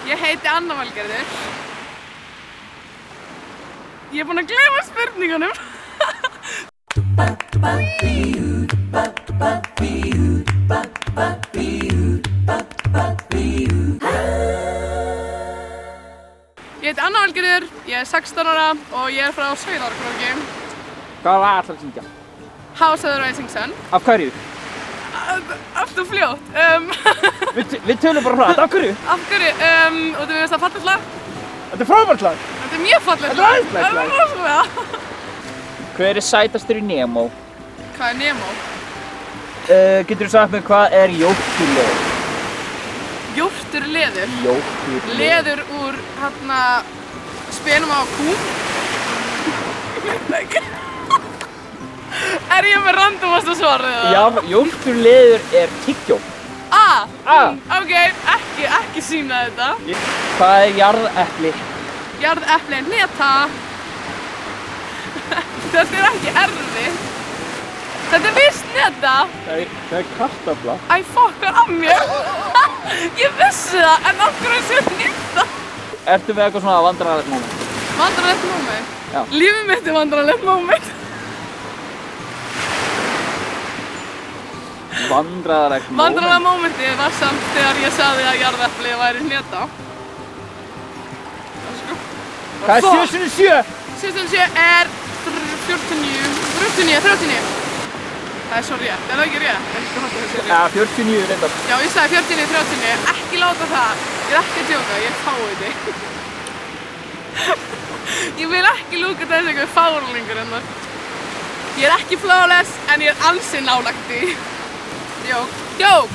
Ég heiti Anna Valgerður. Ég er búin að gleyma spurningunum. Ég heiti Anna Valgerður, ég er 16 ára og ég er frá Sauðárkróki. Hvað lag ætlarðu að syngja? House of the Rising Sun. Af hverju? Alltaf fljótt. Við tölum bara hratt, af hverju? Af hverju? Og þú veist að fallegt lag? Þetta er frábært lag! Þetta er mjög fallegt lag. Þetta er æðislegt lag. Það er rosalega. Hver er sætastur í Nemo? Hvað er Nemo? Geturðu sagt mér hvað er jórturleður? Jórturleður? Jórturleður. Leður úr, spenum á kú? Ég veit það ekki. Er ég með randomasta svarið eða? Já, jórturleður er tyggjó. Ok, ekki sýna þetta. Hvað er jarðepli? Jarðepli er hneta. Þetta er ekki erfitt. Þetta er víst hneta. Það er kartafla. Æ, fokkar af mér. Ég vissi það, en af hverju sé hneta? Ertu með eitthvað svona vandræðalegt moment? Vandræðalegt moment? Já. Lífið mitt er vandræðalegt moment. Vandræðalegt moment? Vandræðalega momentið var samt þegar ég sagði að jarðepli væri hneta. Hvað er 7x7? 7x7 er 39. Það er svo rétt, er það ekki rétt? Ja, 49 reyndar. Já, ég sagði 49, ekki láta það. Ég er ekki að djóka, ég er fáiði. Ég vil ekki lúka þessu eitthvað fárlingur en það. Ég er ekki flawless, en ég er ansi nálægt í. Djók.